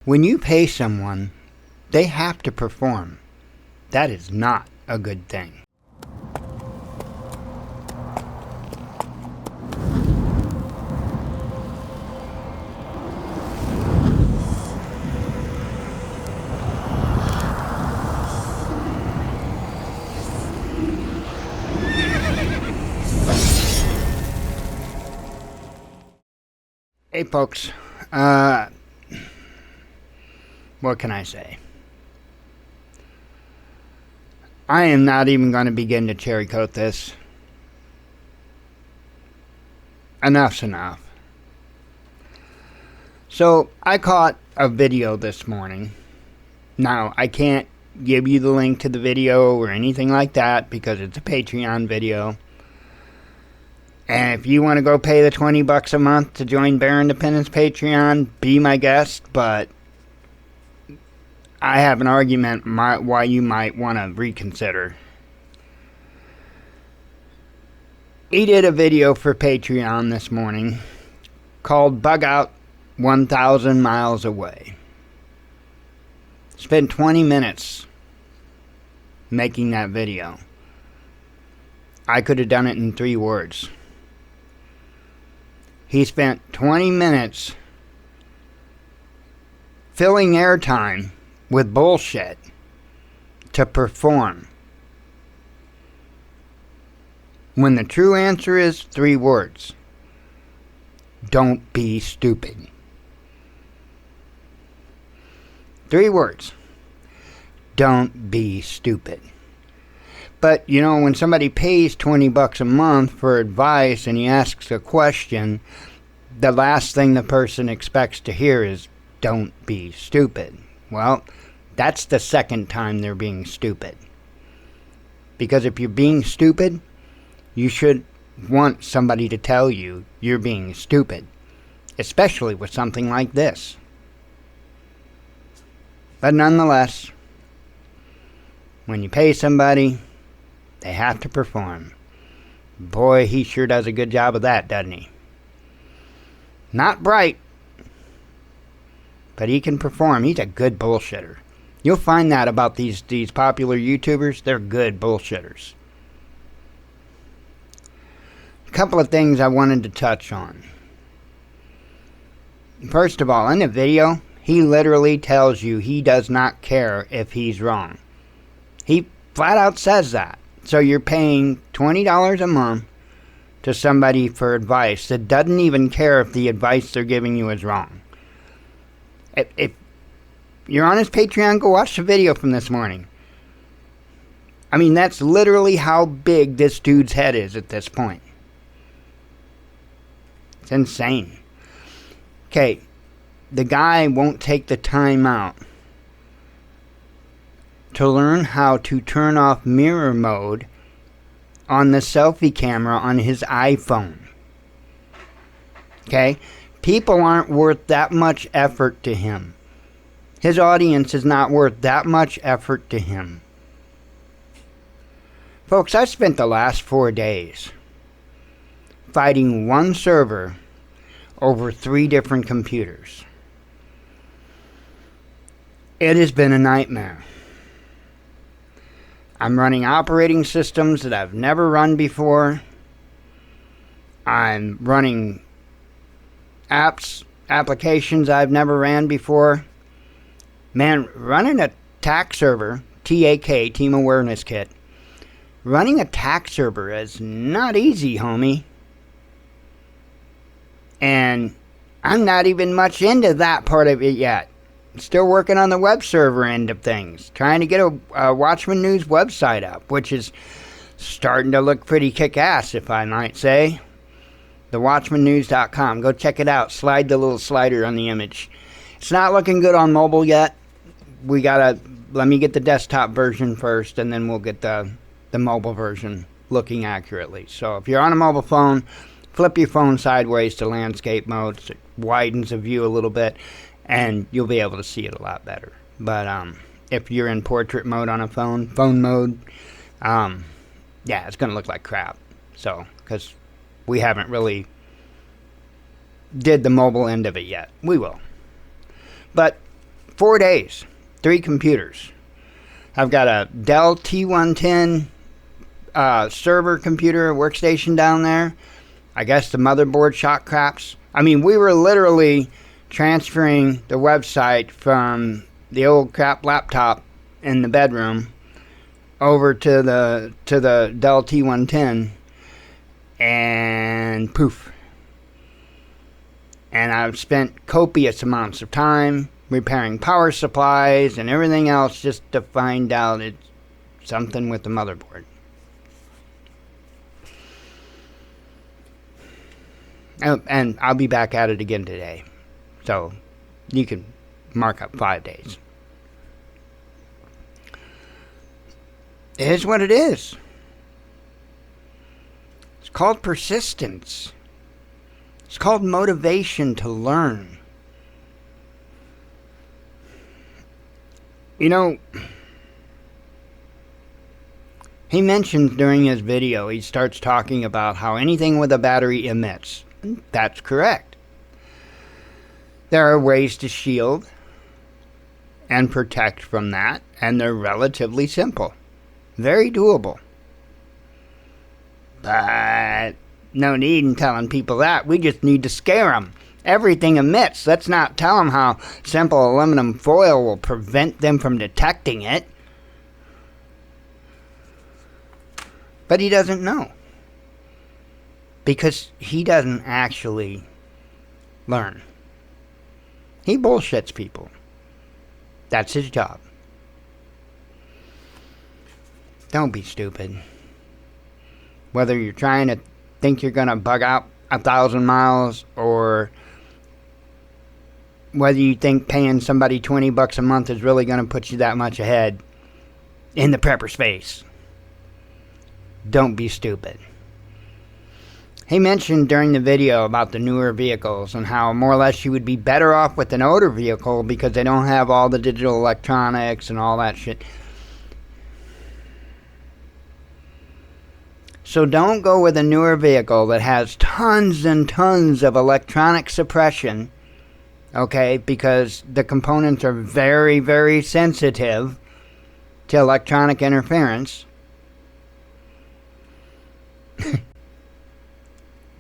When you pay someone, they have to perform. That is not a good thing. Hey folks, what can I say? I am not even going to begin to cherry coat this. Enough's enough. So, I caught a video this morning. Now, I can't give you the link to the video or anything like that because it's a Patreon video. And if you want to go pay the $20 a month to join Bear Independence Patreon, be my guest, but I have an argument why you might want to reconsider. He did a video for Patreon this morning called Bugout 1,000 Miles Away. Spent 20 minutes making that video. I could have done it in 3 words. He spent 20 minutes filling airtime with bullshit to perform. When the true answer is 3 words. Don't be stupid. 3 words. Don't be stupid. But, you know, when somebody pays $20 a month for advice and he asks a question, the last thing the person expects to hear is, don't be stupid. Well, that's the second time they're being stupid. Because if you're being stupid, you should want somebody to tell you you're being stupid. Especially with something like this. But nonetheless, when you pay somebody, they have to perform. Boy, he sure does a good job of that, doesn't he? Not bright, but he can perform. He's a good bullshitter. You'll find that about these popular YouTubers. They're good bullshitters. A couple of things I wanted to touch on. First of all, in the video, he literally tells you he does not care if he's wrong. He flat out says that. So you're paying $20 a month to somebody for advice that doesn't even care if the advice they're giving you is wrong. If you're on his Patreon, go watch the video from this morning. I mean, that's literally how big this dude's head is at this point. It's insane. Okay, the guy won't take the time out to learn how to turn off mirror mode on the selfie camera on his iPhone. Okay? People aren't worth that much effort to him. His audience is not worth that much effort to him. Folks, I spent the last 4 days fighting one server over 3 different computers. It has been a nightmare. I'm running operating systems that I've never run before. I'm running applications I've never ran before. Man, running a TAC server, TAK, Team Awareness Kit, running a TAC server is not easy, homie. And I'm not even much into that part of it yet. Still working on the web server end of things. Trying to get a Watchman News website up, which is starting to look pretty kick-ass, if I might say. TheWatchmanNews.com. Go check it out. Slide the little slider on the image. It's not looking good on mobile yet. Let me get the desktop version first, and then we'll get the mobile version looking accurately. So if you're on a mobile phone, flip your phone sideways to landscape mode. So it widens the view a little bit. And you'll be able to see it a lot better. But if you're in portrait mode on a phone mode, yeah, it's going to look like crap. So, because we haven't really did the mobile end of it yet. We will. But 4 days, 3 computers. I've got a Dell T110 server computer workstation down there. I guess the motherboard shot craps. I mean, we were literally transferring the website from the old crap laptop in the bedroom over to the Dell T110, and poof. And I've spent copious amounts of time repairing power supplies and everything else just to find out it's something with the motherboard. And I'll be back at it again today. So you can mark up 5 days. It is what it is. It's called persistence. It's called motivation to learn. You know, he mentions during his video, he starts talking about how anything with a battery emits. That's correct. There are ways to shield and protect from that, and they're relatively simple. Very doable. But no need in telling people that. We just need to scare them. Everything emits. Let's not tell them how simple aluminum foil will prevent them from detecting it. But he doesn't know. Because he doesn't actually learn. He bullshits people. That's his job. Don't be stupid. Whether you're trying to think you're going to bug out 1,000 miles, or whether you think paying somebody $20 a month is really going to put you that much ahead in the prepper space. Don't be stupid. He mentioned during the video about the newer vehicles and how more or less you would be better off with an older vehicle because they don't have all the digital electronics and all that shit. So don't go with a newer vehicle that has tons and tons of electronic suppression, okay, because the components are very, very sensitive to electronic interference.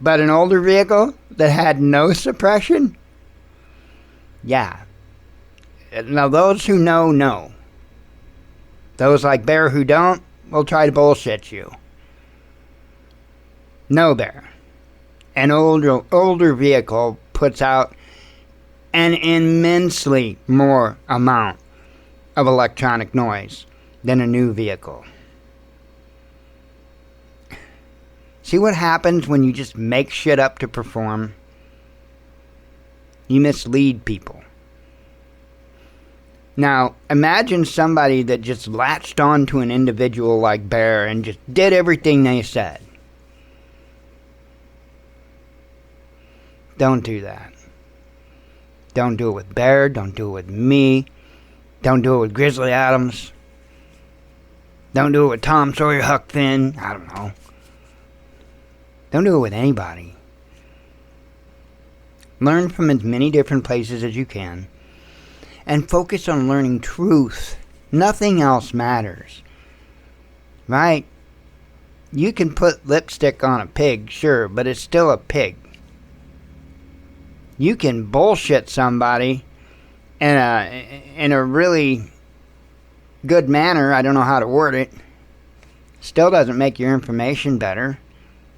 But an older vehicle that had no suppression? Yeah. Now those who know. Those like Bear who don't will try to bullshit you. No, Bear. An older vehicle puts out an immensely more amount of electronic noise than a new vehicle. See what happens when you just make shit up to perform? You mislead people. Now, imagine somebody that just latched onto an individual like Bear and just did everything they said. Don't do that. Don't do it with Bear. Don't do it with me. Don't do it with Grizzly Adams. Don't do it with Tom Sawyer, Huck Finn. I don't know. Don't do it with anybody. Learn from as many different places as you can. And focus on learning truth. Nothing else matters. Right? You can put lipstick on a pig, sure, but it's still a pig. You can bullshit somebody in a really good manner. I don't know how to word it. Still doesn't make your information better.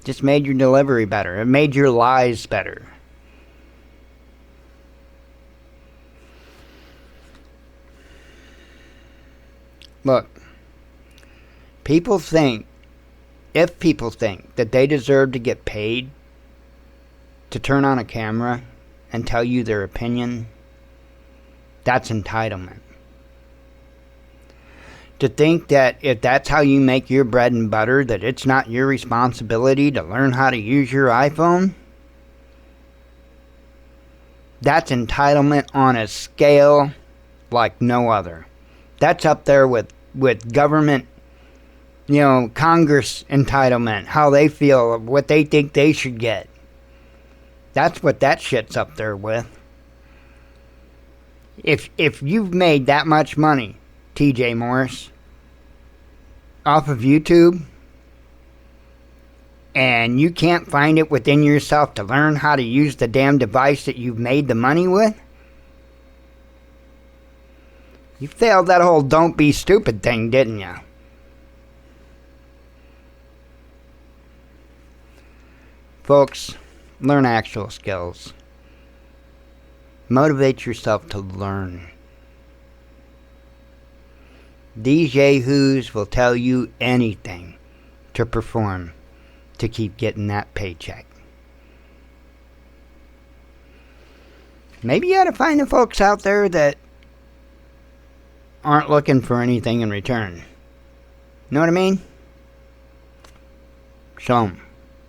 Just made your delivery better. It made your lies better. Look, if people think that they deserve to get paid to turn on a camera and tell you their opinion, that's entitlement. To think that if that's how you make your bread and butter, that it's not your responsibility to learn how to use your iPhone, that's entitlement on a scale like no other. That's up there with government, Congress entitlement, how they feel, what they think they should get. That's what that shit's up there with. If you've made that much money, TJ Morris, off of YouTube, and you can't find it within yourself to learn how to use the damn device that you've made the money with, you failed that whole don't be stupid thing, didn't you? Folks, learn actual skills. Motivate yourself to learn. These yahoos will tell you anything to perform, to keep getting that paycheck. Maybe you ought to find the folks out there that aren't looking for anything in return. Know what I mean? Show 'em.